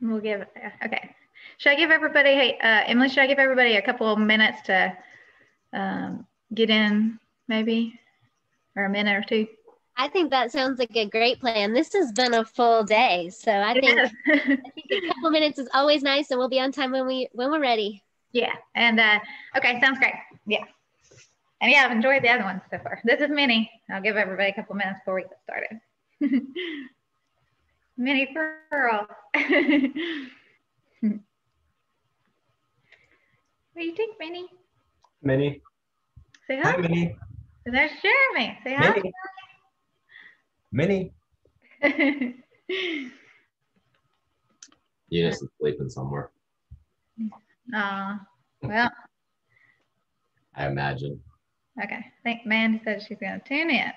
We'll give, okay. Should I give everybody, hey, Emily, should I give everybody a couple of minutes to get in maybe, or a minute or two? I think that sounds like a great plan. This has been a full day, so I think a couple minutes is always nice, and we'll be on time when we're ready. Yeah, and okay, sounds great. Yeah, and yeah, I've enjoyed the other ones so far. This is Minnie. I'll give everybody a couple minutes before we get started. Minnie Pearl. What do you think, Minnie? Minnie. Say hi. Hi, Minnie. There's Jeremy. Say hi. Minnie. Eunice is sleeping somewhere. Well. I imagine. Okay. I think Mandy said she's going to tune in.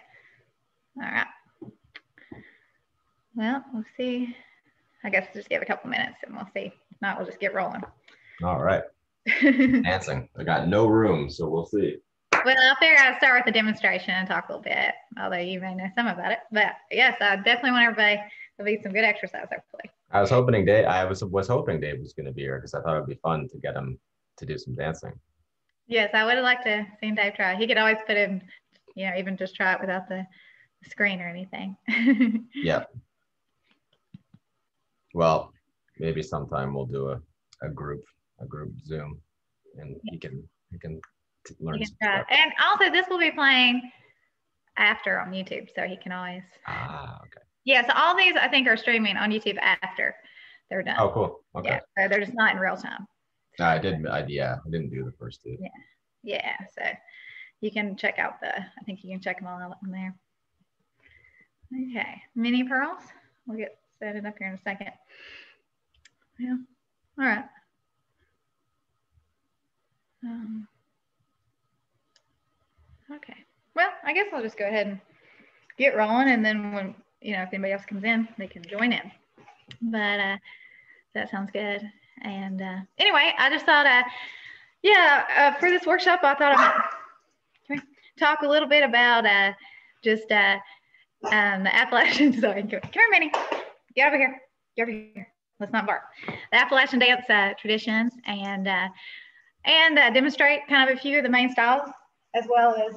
All right. Well, we'll see. I guess just give a couple minutes and we'll see. If not, we'll just get rolling. All right. Dancing. I got no room, so we'll see. Well, I figure I'd start with the demonstration and talk a little bit, although you may know some about it. But yes, I definitely want everybody to be some good exercise, hopefully. I was hoping Dave was going to be here because I thought it'd be fun to get him to do some dancing. Yes, I would have liked to see Dave try. He could always put in, you know, even just try it without the screen or anything. Yeah. Well, maybe sometime we'll do a group Zoom, and he can learn. And also, this will be playing after on YouTube, so he can always. Okay. Yeah, so all these I think are streaming on YouTube after they're done. Oh, cool. Okay. Yeah, so they're just not in real time. I didn't do the first two. Yeah. So you can check out I think you can check them all out on there. Okay, Mini Pearls. We'll get set it up here in a second. Yeah. All right. Okay. Well, I guess I'll just go ahead and get rolling, and then when if anybody else comes in, they can join in. But that sounds good. And anyway, I just thought, for this workshop, I thought I might talk a little bit about just the Appalachian. Sorry, come here, Minnie. Get over here. Get over here. Let's not bark. The Appalachian dance traditions, and demonstrate kind of a few of the main styles, as well as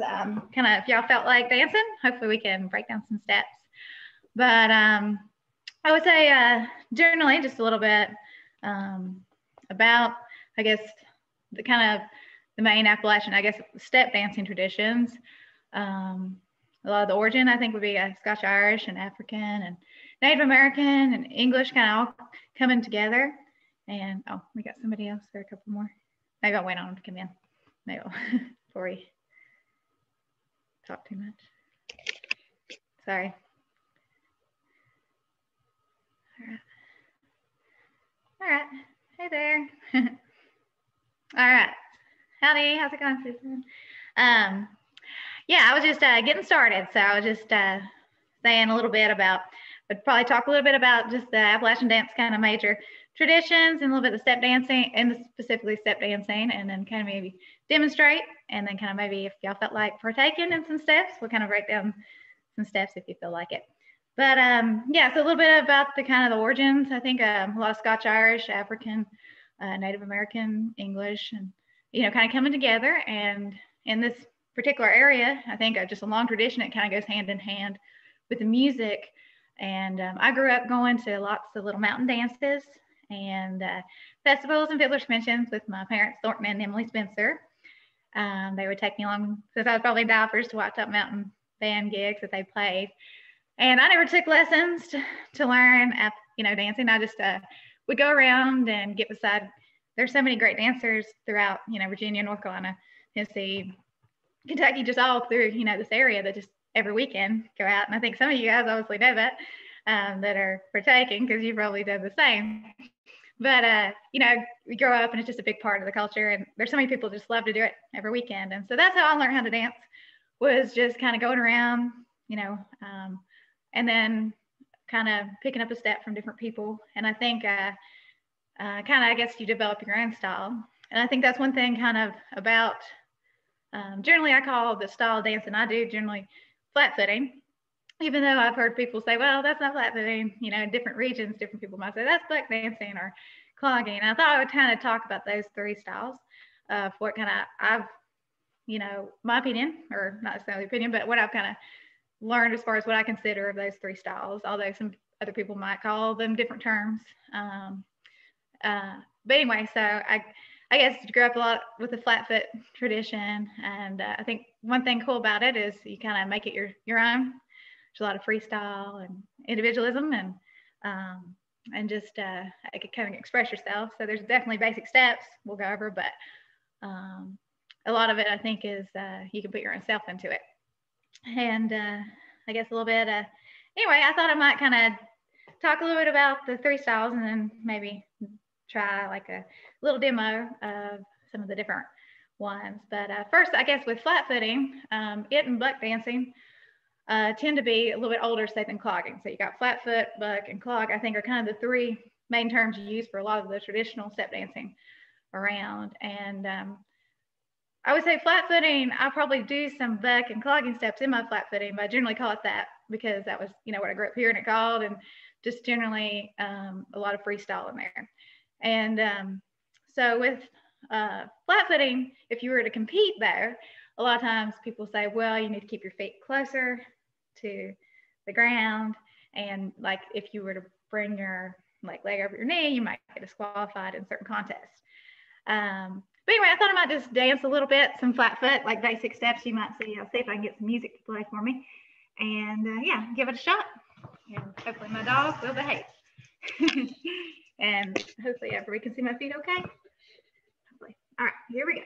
kind of if y'all felt like dancing, hopefully we can break down some steps. But I would say generally just a little bit about, I guess, the kind of the main Appalachian, I guess, step dancing traditions. A lot of the origin, I think, would be Scotch Irish and African and Native American and English kind of all coming together. And we got somebody else there, a couple more. Maybe I'll wait on them to come in. Maybe before we talk too much. Sorry. All right. Hey there. All right. Howdy. How's it going, Susan? I was just getting started. So I was just saying a little bit about, but probably talk a little bit about just the Appalachian dance kind of major traditions and a little bit of step dancing, and specifically step dancing, and then kind of maybe demonstrate, and then kind of maybe if y'all felt like partaking in some steps, we'll kind of break down some steps if you feel like it. But so a little bit about the kind of the origins. I think a lot of Scotch Irish, African, Native American, English, and kind of coming together. And in this particular area, I think just a long tradition. It kind of goes hand in hand with the music. And I grew up going to lots of little mountain dances and festivals and fiddlers conventions with my parents, Thornton and Emily Spencer. They would take me along since I was probably diapers to Whitetop Mountain Band gigs that they played. And I never took lessons to learn, dancing. I just would go around and get beside. There's so many great dancers throughout, Virginia, North Carolina, Tennessee, Kentucky, just all through, this area that just every weekend go out. And I think some of you guys obviously know that, that are partaking, because you probably did the same. But, we grow up and it's just a big part of the culture. And there's so many people just love to do it every weekend. And so that's how I learned how to dance, was just kind of going around, and then kind of picking up a step from different people. And I think kind of, I guess, you develop your own style. And I think that's one thing kind of about, generally I call the style of dancing I do generally flat footing. even though I've heard people say, well, that's not flat footing, you know, in different regions, different people might say that's buck dancing or clogging. And I thought I would kind of talk about those three styles of what kind of I've, you know, my opinion, or not necessarily opinion, but what I've kind of learned as far as what I consider of those three styles, although some other people might call them different terms. But anyway, so I guess I grew up a lot with the flat foot tradition. And I think one thing cool about it is you kind of make it your own. There's a lot of freestyle and individualism and just I could kind of express yourself. So there's definitely basic steps we'll go over, but a lot of it I think is you can put your own self into it. And I guess a little bit, anyway, I thought I might kind of talk a little bit about the three styles and then maybe try like a little demo of some of the different ones. But first, I guess with flat footing, it and buck dancing tend to be a little bit older state than clogging. So you got flat foot, buck, and clog, I think are kind of the three main terms you use for a lot of the traditional step dancing around. And I would say flat footing, I probably do some buck and clogging steps in my flat footing, but I generally call it that because that was, you know, what I grew up hearing it called, and just generally a lot of freestyle in there. And so with flat footing, if you were to compete there, a lot of times people say, well, you need to keep your feet closer to the ground. And like if you were to bring your like leg over your knee, you might get disqualified in certain contests. But anyway, I thought I might just dance a little bit, some flat foot, like basic steps you might see. I'll see if I can get some music to play for me. And yeah, give it a shot. And hopefully my dog will behave. And hopefully everybody can see my feet okay. Hopefully. All right, here we go.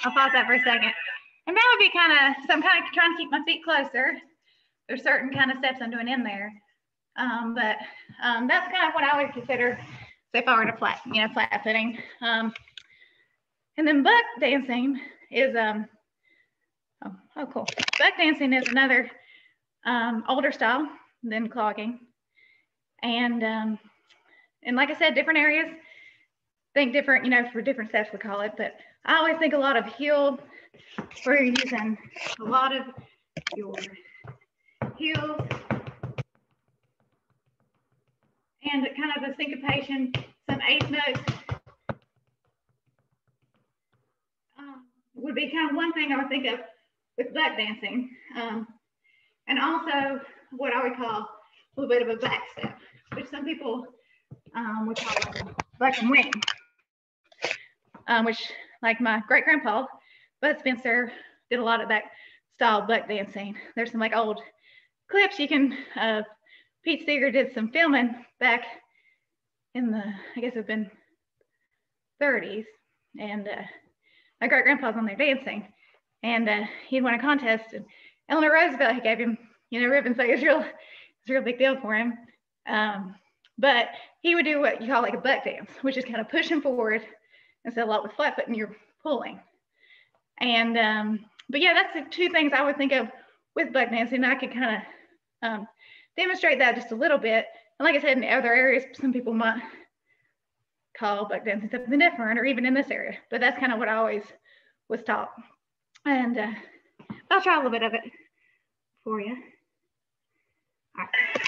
I'll pause that for a second. And that would be kind of, so I'm kind of trying to keep my feet closer. There's certain kind of steps I'm doing in there. But that's kind of what I would consider, say if I were to flat footing. And then buck dancing is, oh cool. Buck dancing is another older style than clogging. And like I said, different areas think different, you know, for different steps we call it, but I always think a lot of heel, where you're using a lot of your heels and kind of a syncopation, some eighth notes would be kind of one thing I would think of with buck dancing. And also what I would call a little bit of a back step, which some people would call like a buck and wing, which like my great grandpa, Bud Spencer, did a lot of that style buck dancing. There's some like old clips you can, Pete Seeger did some filming back in the, I guess it's been 30s. And my great grandpa's on there dancing. And he'd won a contest, and Eleanor Roosevelt, he gave him, you know, ribbons. So it's a real big deal for him. But he would do what you call like a buck dance, which is kind of pushing forward. And so a lot with flat foot and you're pulling. And, but yeah, that's the two things I would think of with buck dancing. I could kind of demonstrate that just a little bit. And like I said, in other areas, some people might call buck dancing something different, or even in this area, but that's kind of what I always was taught. And I'll try a little bit of it for you. All right.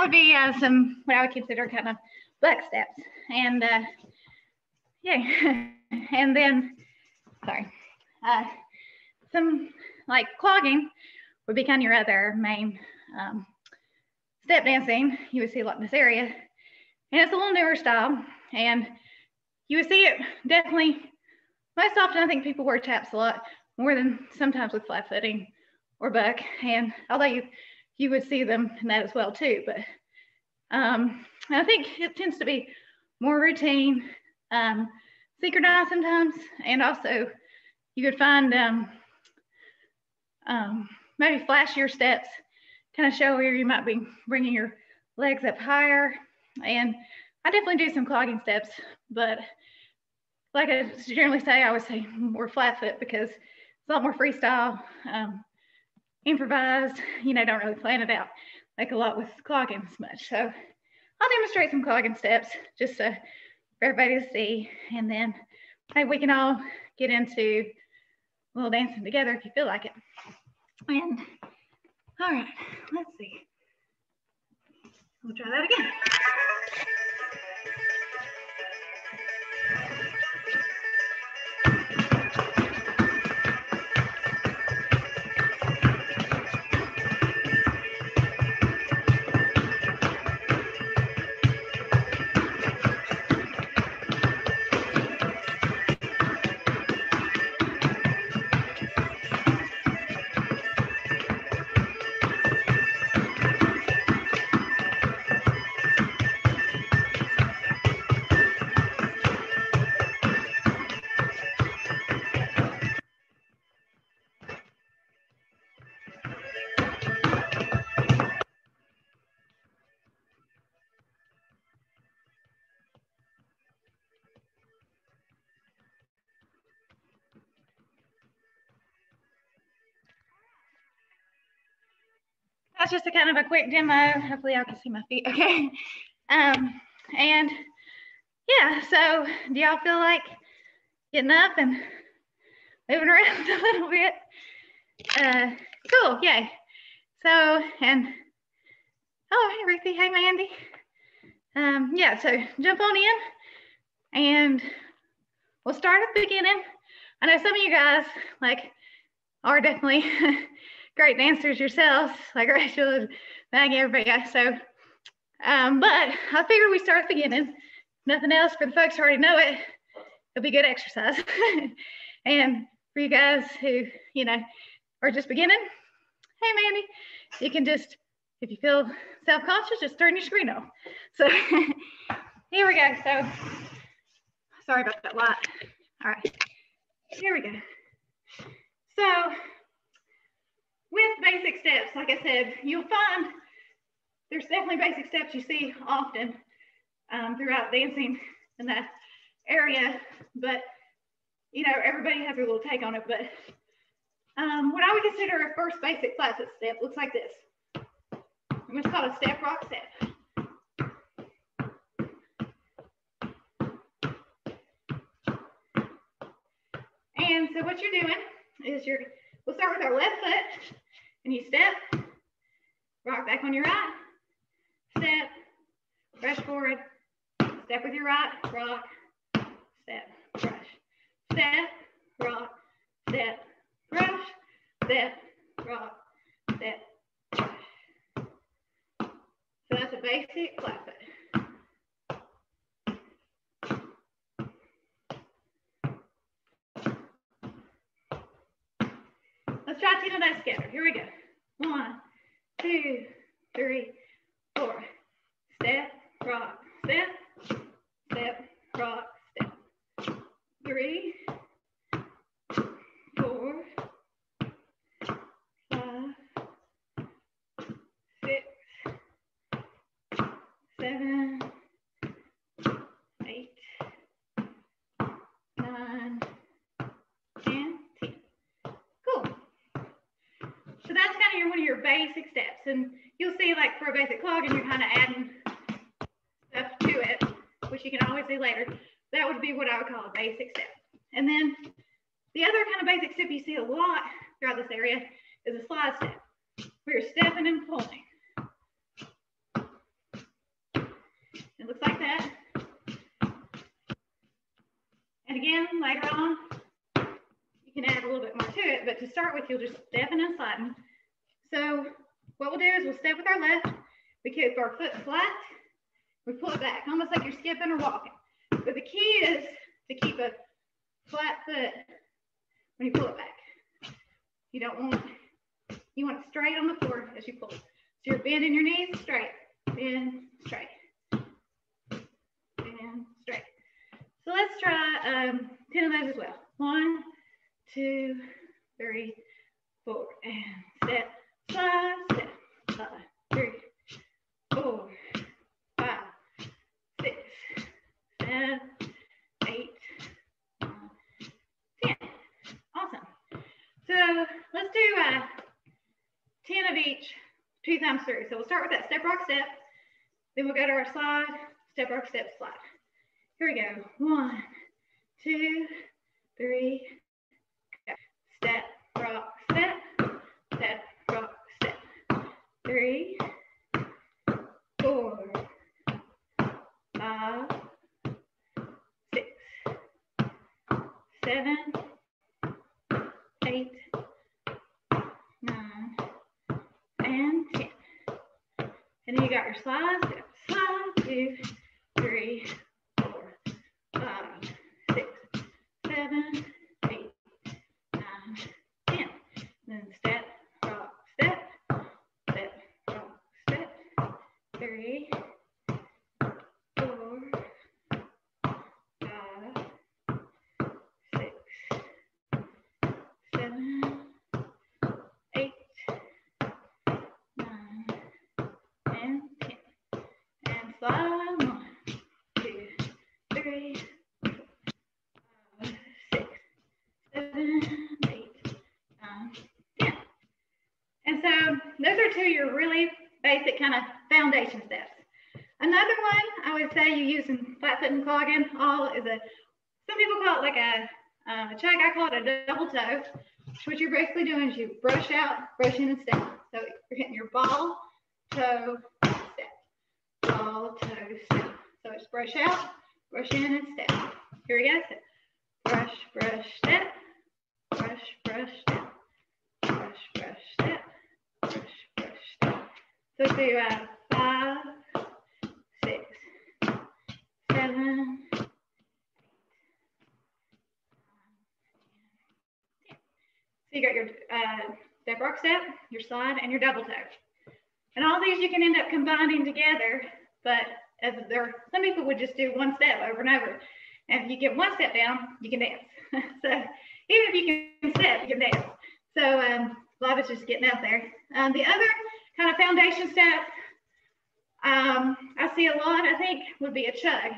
would be some what I would consider kind of buck steps, and yeah, and then sorry, some like clogging would be kind of your other main step dancing. You would see a lot in this area, and it's a little newer style, and you would see it definitely most often. I think people wear taps a lot more than sometimes with flat footing or buck, and although you would see them in that as well too, but I think it tends to be more routine, synchronized sometimes, and also you could find maybe flashier steps, kind of show where you might be bringing your legs up higher. And I definitely do some clogging steps, but like I generally say, I would say more flat foot because it's a lot more freestyle, improvised, you know, don't really plan it out like a lot with clogging as much. So I'll demonstrate some clogging steps just for everybody to see. And then maybe we can all get into a little dancing together if you feel like it. And all right, let's see. We'll try that again. That's just a kind of a quick demo. Hopefully y'all can see my feet, okay? And yeah, so do y'all feel like getting up and moving around a little bit? Cool, yay. So, and, oh, hey Ruthie, hey Mandy. Yeah, so jump on in and we'll start at the beginning. I know some of you guys like are definitely great dancers yourselves, like Rachel and Maggie, everybody else. So, but I figured we start at the beginning. Nothing else for the folks who already know it. It'll be good exercise. And for you guys who, you know, are just beginning, hey Mandy, you can just, if you feel self-conscious, just turn your screen off. So here we go. So sorry about that light. All right, here we go. So with basic steps, like I said, you'll find there's definitely basic steps you see often throughout dancing in that area, but you know, everybody has their little take on it. But what I would consider a first basic flat foot step looks like this. It's called a step rock step. And so what you're doing is we'll start with our left foot, and you step, rock back on your right, step, brush forward, step with your right, rock, step, brush, step, rock, step, brush, step, rock, step, brush. So that's a basic flat foot. Let's try 10 of those together. Here we go. 1, 2, 3, 4. Step, rock, step, step, rock, step. 3, 4, 5, 6, 7, 8, 9, 10, 10. Cool. So that's kind of one of your basic steps. And you'll see like for a basic clogging, you're kind of adding stuff to it, which you can always do later. That would be what I would call a basic step. And then the other kind of basic step you see a lot throughout this area is a slide step, where you're stepping and pulling. It looks like that. And again, later on, you can add a little bit more to it, but to start with, you'll just stepping and sliding. So what we'll do is we'll step with our left, we keep our foot flat, we pull it back, almost like you're skipping or walking. But the key is to keep a flat foot when you pull it back. You don't want, you want it straight on the floor as you pull it. So you're bending your knees straight, bend, straight, bend, straight. So let's try 10 of those as well. 1, 2, 3, 4, and step, slide, step, slide, 3, 4, 5, 6, 7, 8, 9, 10. Awesome. So let's do 10 of each 2 times through. So we'll start with that step, rock, step. Then we'll go to our slide, step, rock, step, slide. Here we go. 1, 2, 3, go. Step, rock, step, step, rock, step. 3, 4, 5, 6, 7, 8, 9, and 10. And then you got your slide, step, slide, 2, 3, 4, 5, 6, 7, 8, 9, 10. And then step, rock, step, step, rock, step. 3, 4, 5, 6, 7, 8, 9, and 10. And slide 1, 2, 3, 4, 5, 6, 7, 8, 9, 10. And so those are 2 of your really basic kind of foundation steps. Another one I would say you use in flat foot and clogging all is some people call it like a chug, I call it a double toe. What you're basically doing is you brush out, brush in, and step. So you're hitting your ball, toe, step, ball, toe, step. So it's brush out, brush in, and step. Here we go. Step. Brush, brush, step, brush, brush, step, brush, brush, step, brush, brush, step. So do 5, 6, 7, 8, 9, 10. So you got your step, rock, step, your slide, and your double toe. And all these you can end up combining together, but as some people would just do one step over and over. And if you get one step down, you can dance. So even if you can step, you can dance. So a lot of it's just getting out there. The other kind of foundation step I see a lot, I think, would be a chug.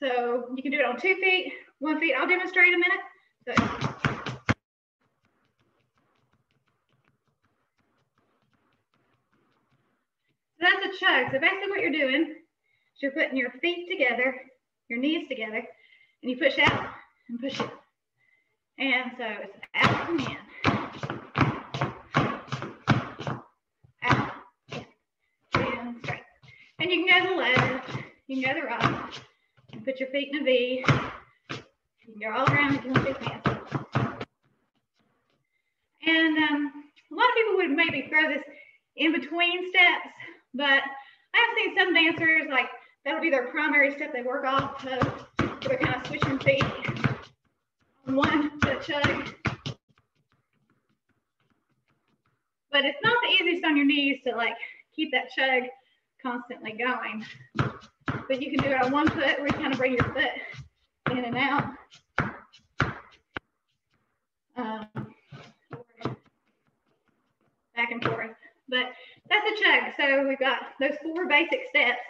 So you can do it on 2 feet, 1 feet. I'll demonstrate in a minute. So that's a chug. So basically what you're doing is you're putting your feet together, your knees together, and you push out and push in. And so it's out and in. Out, in, straight. And you can go to the left, you can go to the right, and put your feet in a V. You can go all around if you want to do fancy. And a lot of people would maybe throw this in between steps, but I have seen some dancers, like, that'll be their primary step they work off of. So they're kind of switching feet on one to chug. But it's not the easiest on your knees to like keep that chug constantly going. But you can do it on 1 foot where you kind of bring your foot in and out. Back and forth. But that's a chug. So we've got those 4 basic steps.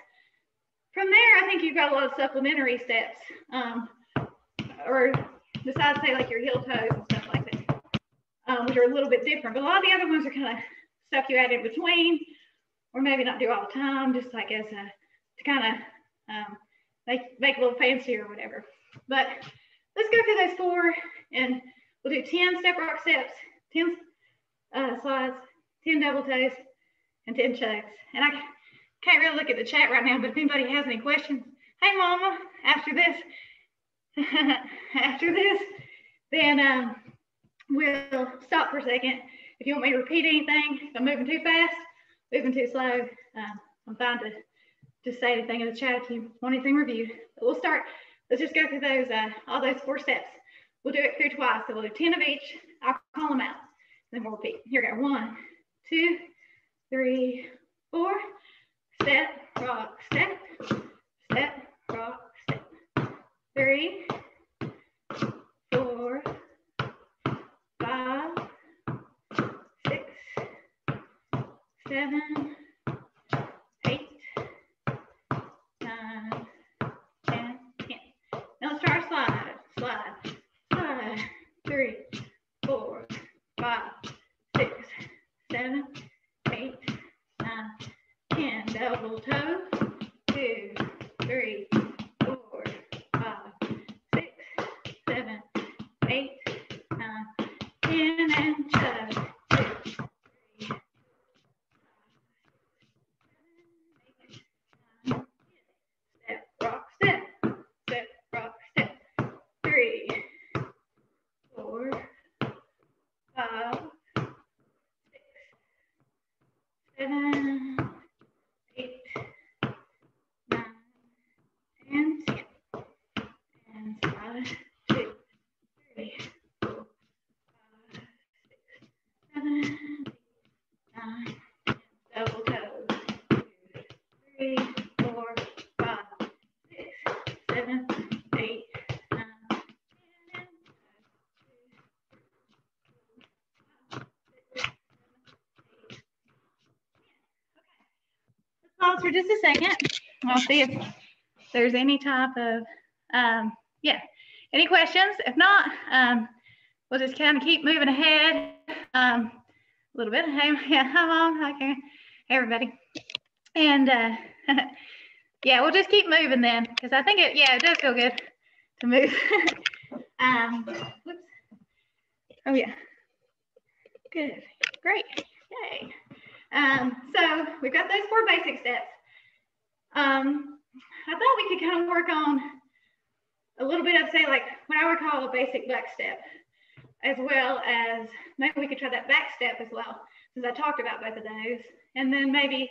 From there, I think you've got a lot of supplementary steps, or besides, say, like your heel toes and stuff like that, which are a little bit different. But a lot of the other ones are kind of stuff you add in between, or maybe not do all the time, just like as to kind of make a little fancy or whatever. But let's go through those 4, and we'll do 10 step rock steps, 10 slides, 10 double toes, and 10 chugs. And I can't really look at the chat right now, but if anybody has any questions, hey mama, after this, then we'll stop for a second. If you want me to repeat anything, if I'm moving too fast, moving too slow, I'm fine to just say anything in the chat if you want anything reviewed. But we'll start, let's just go through those, all those 4 steps. We'll do it through twice, so we'll do 10 of each. I'll call them out, then we'll repeat. Here we go, 1, 2, 3, 4, step, rock, step, step, rock, step, 3, 4, 5, 6, 7, 8, 9, 10, 10. Now let's try our slide, slide, slide, 3, 4, 5, 6, 7, 8, 9, 10. Double toe, 2, 3, 4, 5, 6, 7, 8, 9, 10, and toe, 2, 3, 5, step, rock, step, step, rock, step, 3, 4, 5, 6, 7, 8, 9, and 10. And slide, 2, 3, 4, 5, 6, 7, 8, 9, 10. Double toe, 2, 3, 4, 5, 6, 7, 8, 9, 10, and pause for just a second. I'll see if there's any type of, any questions. If not, we'll just kind of keep moving ahead a little bit. Hey, yeah, hi Mom, hi Karen, hey everybody. And yeah, we'll just keep moving then, because I think it does feel good to move. Whoops. Oh yeah, good, great, yay. So we've got those 4 basic steps. I thought we could kind of work on a little bit of, say, like what I would call a basic back step, as well as maybe we could try that back step as well, since I talked about both of those. And then maybe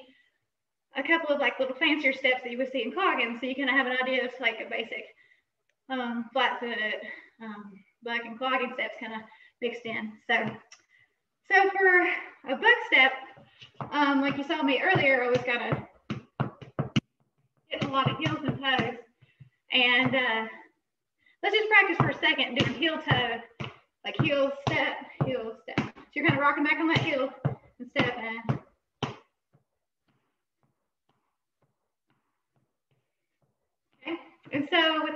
a couple of like little fancier steps that you would see in clogging, so you kind of have an idea of like a basic flat foot, buck and clogging steps kind of mixed in. So for a buck step, like you saw me earlier, I was kind of getting a lot of heels and toes. And let's just practice for a second doing heel toe, like heel, step, heel, step. So you're kind of rocking back on that heel and step in. Okay, and so with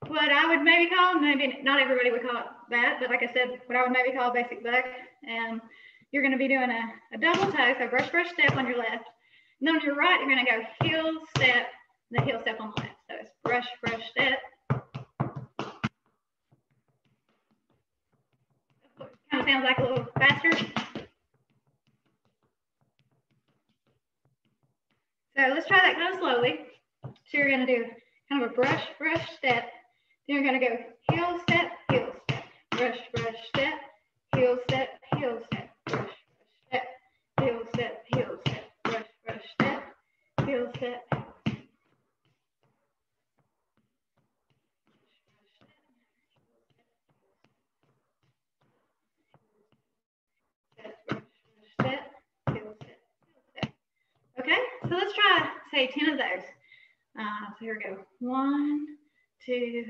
what I would maybe call, maybe not everybody would call it that, but like I said, what I would maybe call a basic buck, and you're going to be doing a double toe, so brush, brush, step on your left. And then on your right, you're going to go heel, step, and then heel, step on the left. So it's brush, brush, step. Kind of sounds like a little faster. So let's try that kind of slowly. So you're going to do kind of a brush, brush, step. Then you're going to go heel, step, brush, brush, step, heel, step, brush, brush, step, heel, step, brush, brush, step, heel, step. Okay, so let's try, say, 10 of those. So here we go. 1, 2,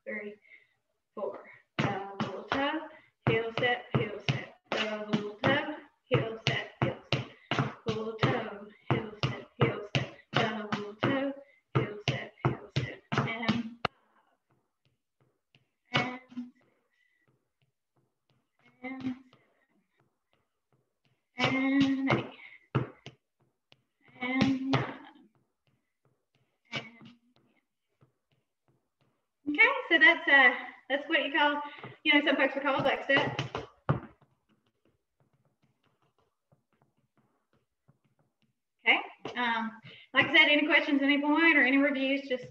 3, 4. Double toe, heel, step, double toe, heel, step, double toe, heel, step, double toe, heel, step, and 8. And 9, and 10. Okay, so that's what you call, some folks would call a buck step. Okay, like I said, any questions at any point or any reviews, just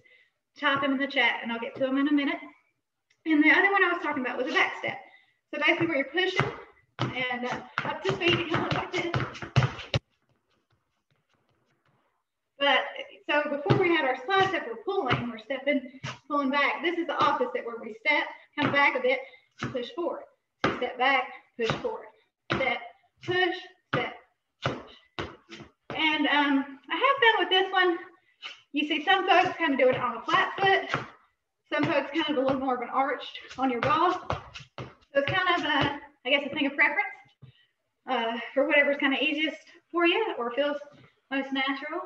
type them in the chat and I'll get to them in a minute. And the other one I was talking about was a back step. So basically where you're pushing and up to speed, you kind of look like this. But so before we had our slide step, we're pulling, we're stepping, pulling back. This is the opposite where we step, kind of back a bit, and push forward. So step back, push forward. Step, push, step, push. And I have found with this one, you see some folks kind of do it on a flat foot. Some folks kind of a little more of an arched on your ball. So it's kind of, I guess, a thing of preference for whatever's kind of easiest for you or feels most natural.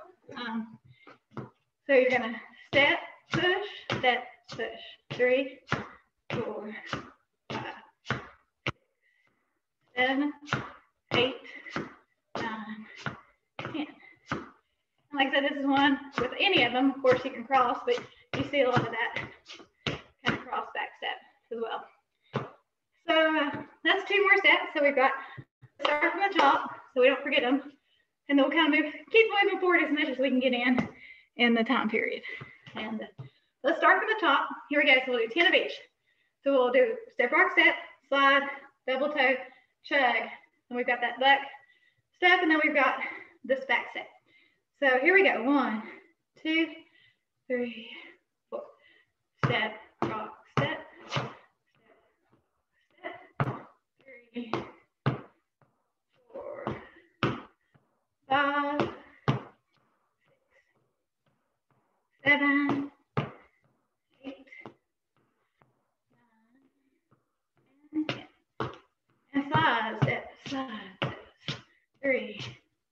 So you're going to step, push, step, push. 3, 4, 5, 7, 8, 9, 10. And like I said, this is one with any of them. Of course, you can cross, but you see a lot of that kind of cross back step as well. So that's 2 more steps. So we've got start from the top so we don't forget them. And then we'll kind of keep moving forward as much as we can get in the time period. And let's start from the top. Here we go. So we'll do 10 of each. So we'll do step, rock, step, slide, double toe, chug. And we've got that buck step, and then we've got this back step. So here we go. 1, 2, 3, 4. Step, rock, step, step, 3, 4, 5, 6, 7, 8, 9, 10. And slide, step, slide, step. 3,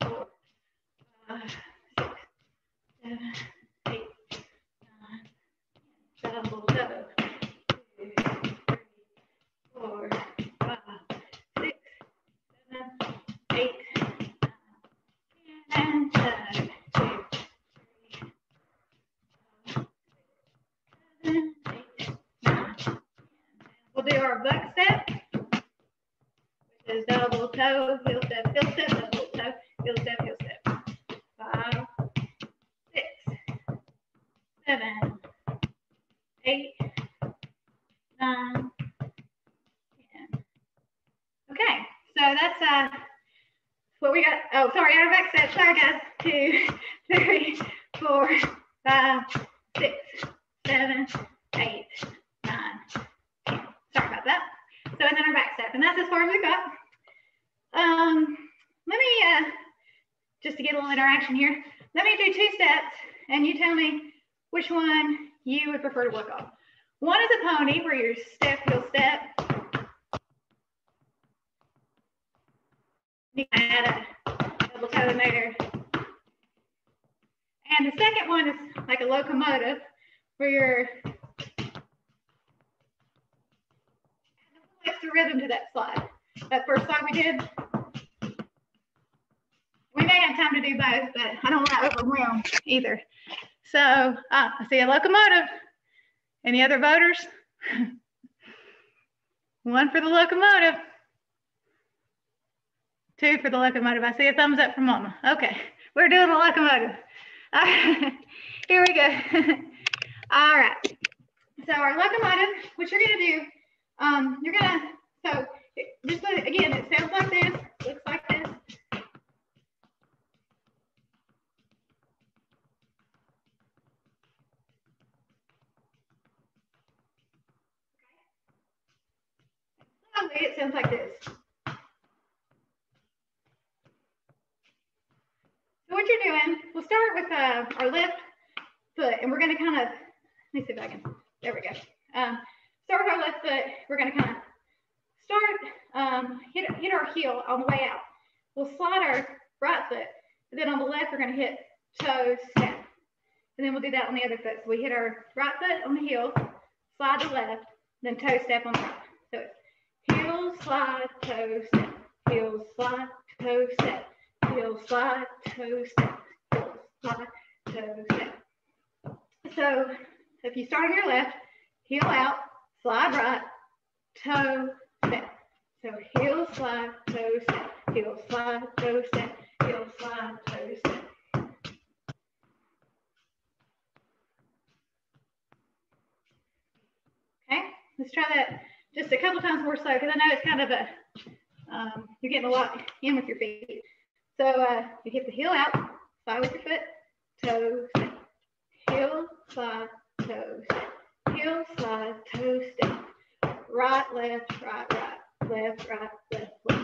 4, 5, 6, 7, 8, 9, 10. Double toe. 2, 3, 4, 5, 6, 7, 8, 9, and chug. 2, 3, 4, 7, 8, 9, 10. We'll do our buck step, which is double toe, heel step, double toe, heel step, heel step. 5, 6, 7, 8, 9, 10. Okay, so that's what we got. Oh, sorry, our back step. Sorry, guys. 2, 3, 4, 5, 6, 7, 8, 9, 10. Sorry about that. So, and then our back step, and that's as far as we got. Let me, just to get a little interaction here, let me do 2 steps, and you tell me which one you would prefer to work on. One is a pony, where you step, heel step. You can add a double toe in there. And the second one is like a locomotive, where you're extra rhythm to that slide. That first slide we did. We may have time to do both, but I don't want to overwhelm either. So I see a locomotive. Any other voters? 1 for the locomotive. 2 for the locomotive. I see a thumbs up from Mama. Okay, we're doing the locomotive. Here we go. All right. So our locomotive, what you're gonna do, you're gonna, so just again, it sounds like this, looks like this. Slowly, it sounds like this. So what you're doing, we'll start with our left foot, and we're going to kind of, let me see if I can, there we go. Start with our left foot. We're going to kind of start, hit our heel on the way out. We'll slide our right foot, and then on the left, we're going to hit toe, step. And then we'll do that on the other foot. So we hit our right foot on the heel, slide to left, then toe, step on the right. So it's heel, slide, toe, step, heel, slide, toe, step, heel, slide, toe, step, heel, slide, toe, step. So if you start on your left, heel out, slide right, toe, step. So heel, slide, toe, step, heel, slide, toe, step, heel, slide, toe, step. let's try that just a couple times more slow, because I know it's kind of a, you're getting a lot in with your feet. So you hit the heel out, slide with your foot, toe, step, heel, slide, toe, step, heel, slide, toe, step, right, left, right, right, left, right, left, left.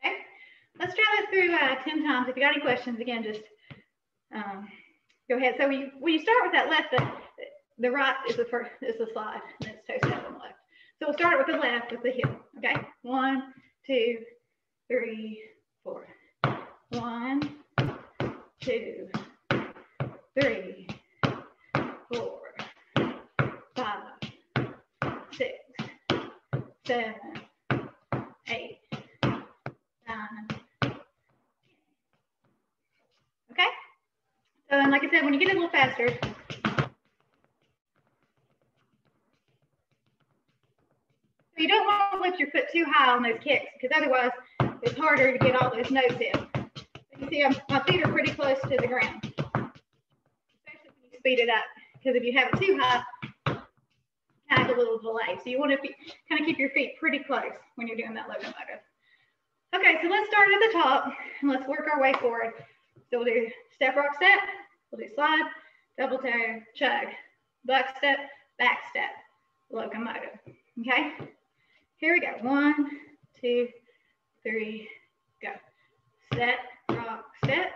Okay, let's try that through 10 times. If you got any questions, again, just go ahead. So when you start with that left, the right is the first, is the slide, and it's toe step on the left. So we'll start with the left with the heel. Okay, 1, 2, 3, 4. 1, 2, 3, 4, 5, 6, 7, 8, 9. Okay. So then, like I said, when you get a little faster, you don't want to lift your foot too high on those kicks, because otherwise it's harder to get all those notes in. You see, my feet are pretty close to the ground, especially when you speed it up, because if you have it too high, kind of a little delay. So you want to kind of keep your feet pretty close when you're doing that locomotive. Okay, so let's start at the top and let's work our way forward. So we'll do step, rock, step. We'll do slide, double toe, chug, buck step, back step, locomotive. Okay, here we go. 1, 2, 3, go. Step, rock, step,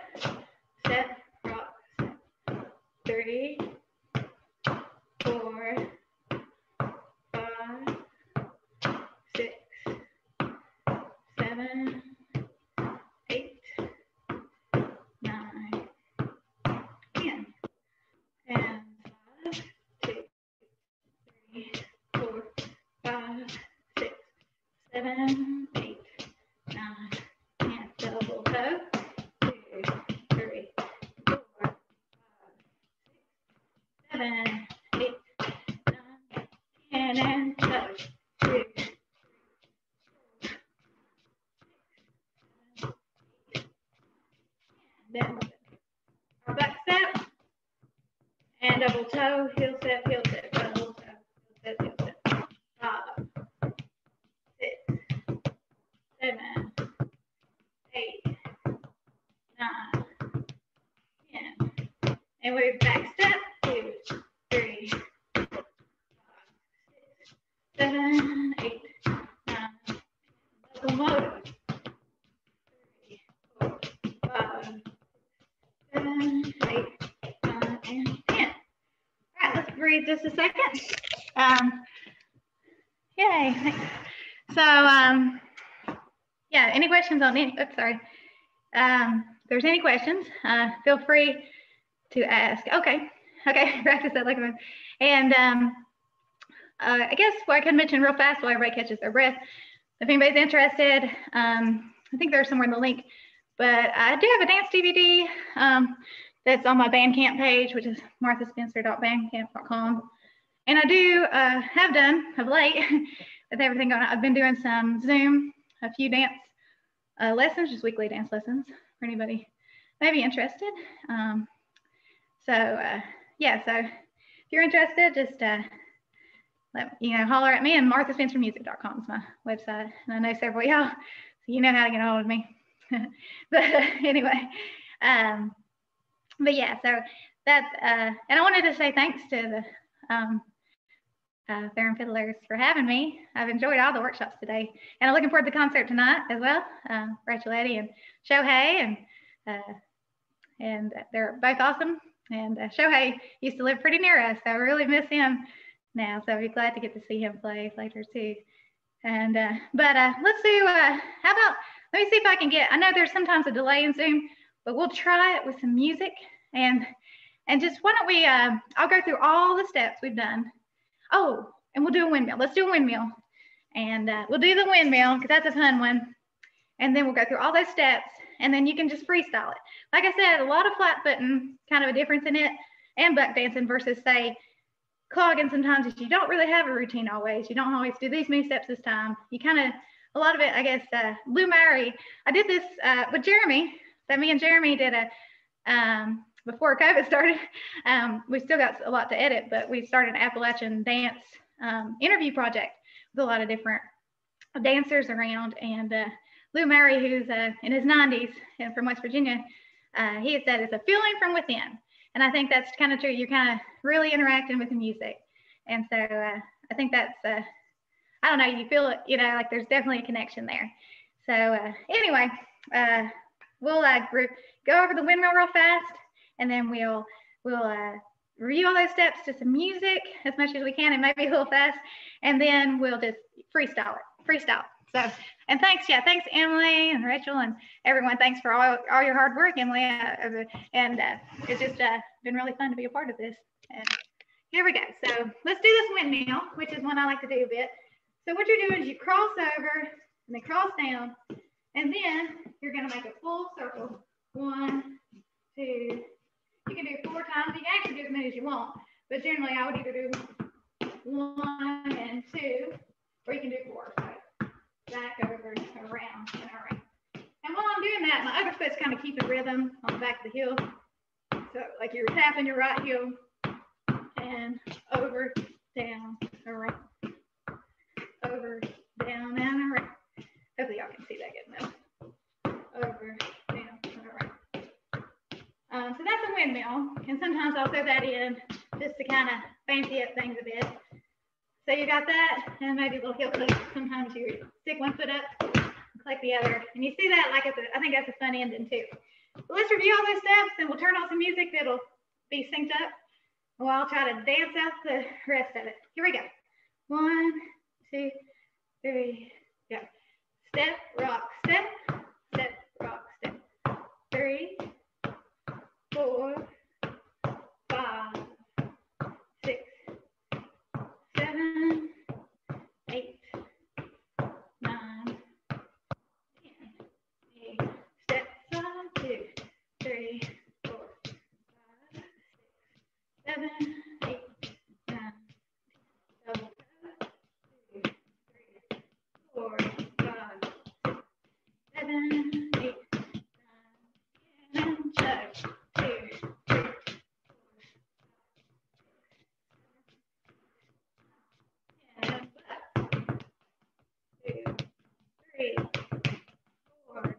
step, rock, step. 3, 4, 5, 6, 7, 8, 9, 10. And 5, 2, 3, 4, 5, 6, 7, 8, 9, 10. Double toe. 2, 3, 4, 5, 6, 7, 8, 9, 10, and toe. 2, 4, 6, 7, 8, 9. Then our back step and double toe, heel step, double toe, heel step, 5, 6, 7, 8, 9, 10. And we back step, 2, 3, 4, 5, 6, 7, 8, 9, double motor. 3, 4, 5, 7, 8, 9, and 10. All right, let's breathe just a second. Yay. So, yeah, any questions on any, oops, sorry. If there's any questions, feel free to ask. Okay, practice that like one. And I guess what I can mention real fast while everybody catches their breath, if anybody's interested, I think there's somewhere in the link, but I do have a dance DVD that's on my Bandcamp page, which is marthaspencer.bandcamp.com. And I do have done of late, with everything going on, I've been doing some Zoom, a few dance lessons, just weekly dance lessons for anybody maybe interested. Yeah, so if you're interested, just holler at me, and marthaspencermusic.com is my website. And I know several of y'all, so you know how to get a hold of me. But anyway, but yeah, so that's, and I wanted to say thanks to the Ferrum Fiddlers for having me. I've enjoyed all the workshops today, and I'm looking forward to the concert tonight as well. Rachel Eddy and Shohei, and they're both awesome. And Shohei used to live pretty near us, so I really miss him now. So I'd be glad to get to see him play later too. And let's do. How about? Let me see if I can get. I know there's sometimes a delay in Zoom, but we'll try it with some music. And just why don't we? I'll go through all the steps we've done. Oh, and we'll do a windmill. Let's do a windmill, and we'll do the windmill because that's a fun one. And then we'll go through all those steps, and then you can just freestyle it. Like I said, a lot of flat footing, kind of a difference in it, and buck dancing versus say clogging. Sometimes if you don't really have a routine always, you don't always do these many steps this time. You kind of, a lot of it, I guess, Lou Murray. I did this with Jeremy So me and Jeremy did before COVID started, we still got a lot to edit, but we started an Appalachian Dance interview project with a lot of different dancers around. And Lou Murray, who's in his 90s and from West Virginia, he said it's a feeling from within. And I think that's kind of true. You're kind of really interacting with the music. And so I think that's, I don't know, you feel it, you know, like there's definitely a connection there. So anyway, we'll go over the windmill real fast, and then we'll review all those steps to some music as much as we can, and maybe a little fast, and then we'll just freestyle it. So, and thanks Emily and Rachel and everyone. Thanks for all your hard work, Emily. And it's just been really fun to be a part of this. And here we go. So let's do this windmill, which is one I like to do a bit. So what you're doing is you cross over and then cross down, and then you're going to make a full circle. 1, 2. You can do 4 times. You can actually do as many as you want, but generally I would either do 1 and 2, or you can do 4. So back, over, around, and around. And while I'm doing that, my other foot's kind of keeping rhythm on the back of the heel. So like you're tapping your right heel and over, down, around, over, down, and around. Hopefully y'all can see that good enough. Over, down, and around. So that's a windmill, and sometimes I'll throw that in just to kind of fancy up things a bit. So you got that, and maybe a little heel click. Sometimes you stick one foot up, click the other, and you see that like I think that's a fun ending too. But let's review all those steps, and we'll turn on some music that'll be synced up. Well, I'll try to dance out the rest of it. Here we go. 1, 2, 3, go. Step, rock, step, step, rock, step. 3, 4, 5, 6, 7, 8, 9, 10. 8. Step, 1, 2, 3, 4, 5, 6, 7, 8, 9, 10. 2, 3, 4, 5, 6, 7, 8, 9, 10, and chug. 2, 3, 4, 5, 6, 7, 8, 9, 2, 3, 4,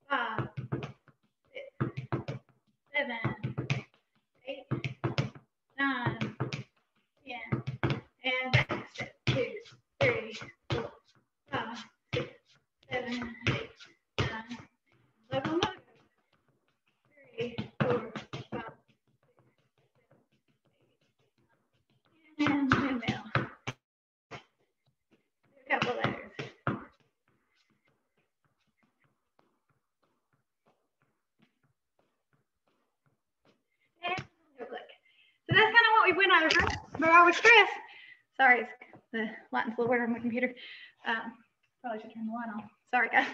5, 6, 7, 8, 9, 10, and back step. 2, 3, 4, 5, 6, 7, 8, 9, level 1. 3, 4, 5, 6, 7, 8, 9, and windmill. A couple of those. And heel click. So that's kind of what we went over. But I was stressed. Sorry, the lighting's a little weird on my computer. Probably should turn the light on. Sorry, guys.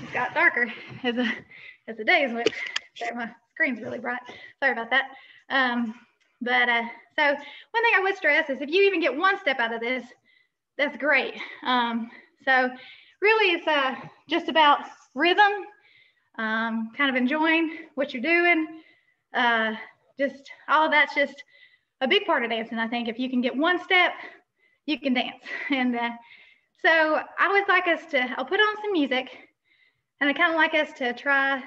It's got darker as the days went. So my screen's really bright. Sorry about that. So one thing I would stress is if you even get one step out of this, that's great. So really it's just about rhythm, kind of enjoying what you're doing. Just all of that's just a big part of dancing. I think if you can get one step, you can dance. And so I would like us to, I'll put on some music, and I kind of like us to try,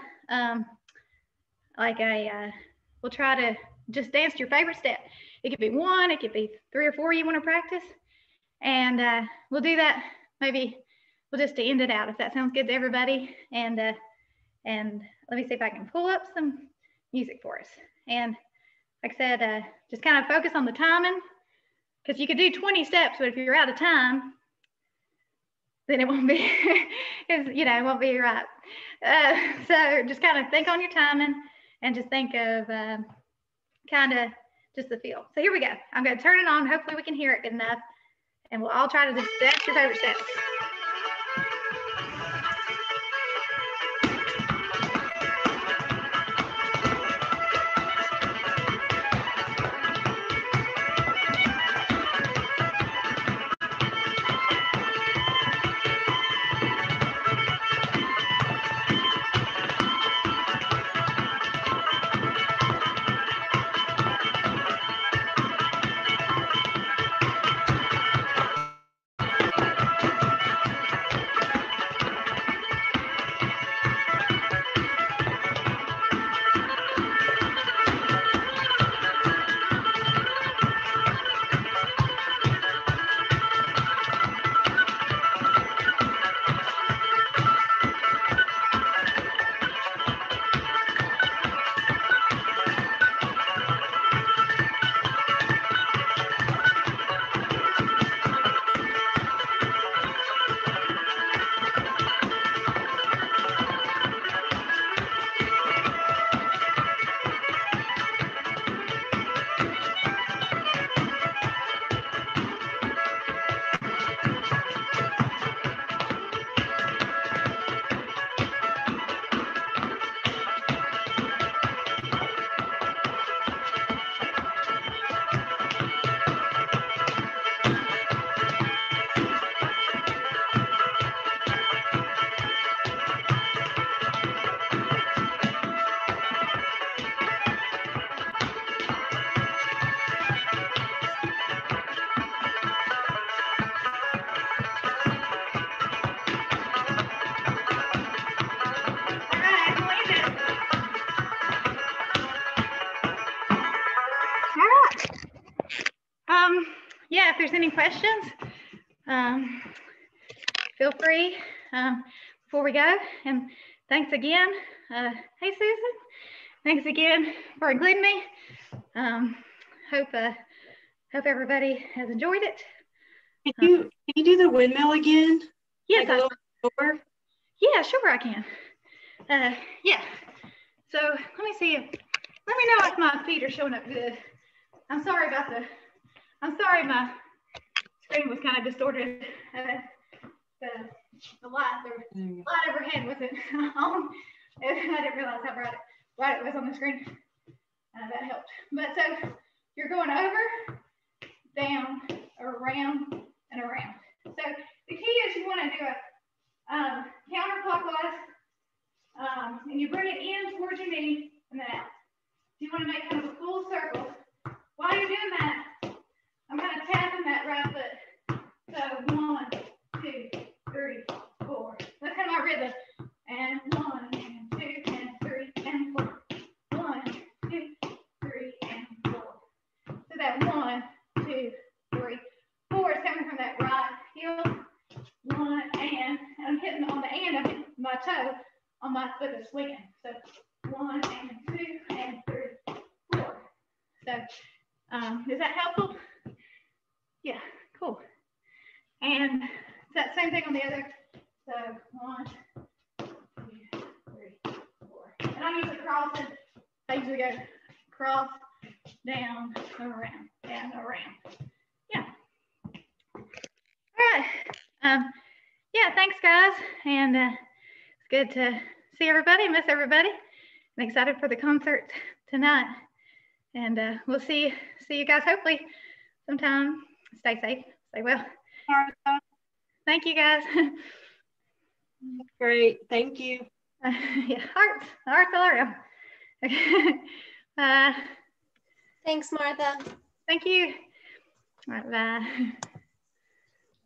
we'll try to just dance to your favorite step. It could be 1, it could be 3 or 4 you want to practice. And we'll do that, maybe we'll just to end it out if that sounds good to everybody. And let me see if I can pull up some music for us. And like I said, just kind of focus on the timing, because you could do 20 steps, but if you're out of time, then it won't be, it won't be right. So just kind of think on your timing and just think of kind of just the feel. So here we go. I'm going to turn it on. Hopefully we can hear it good enough, and we'll all try to just dance your favorite steps. there's any questions, feel free before we go. And thanks again. Hey, Susan. Thanks again for including me. Hope everybody has enjoyed it. Can you do the windmill again? Yes, like yeah, sure I can. Yeah. So let me see. Let me know if my feet are showing up good. I'm sorry my screen was kind of distorted. The light overhead wasn't on. I didn't realize how bright it was on the screen. That helped. But so you're going over, down, around, and around. So the key is you want to do a counterclockwise, and you bring it in towards your knee and then out. So you want to make kind of a full circle. While you're doing that, I'm kind of tapping that right foot. So 1, 2, 3, 4. That's kind of my rhythm. And 1, and 2, and 3, and 4. 1, 2, 3, and 4. So that 1, 2, 3, 4 is coming from that right heel. 1 and I'm hitting on the and I'm hitting my toe on my foot is swinging. So 1 and 2 and 3, 4. So is that helpful? Yeah, cool. And it's that same thing on the other. So 1, 2, 3, 4. And I'm usually crossing. I usually go cross, down, around, and around. Yeah. All right. Yeah, thanks guys. And it's good to see everybody, miss everybody. I'm excited for the concert tonight. And we'll see you guys hopefully sometime. Stay safe, stay well. Thank you guys. Great, thank you. Yeah, hearts all around. Okay. Thanks, Martha. Thank you. All right, bye.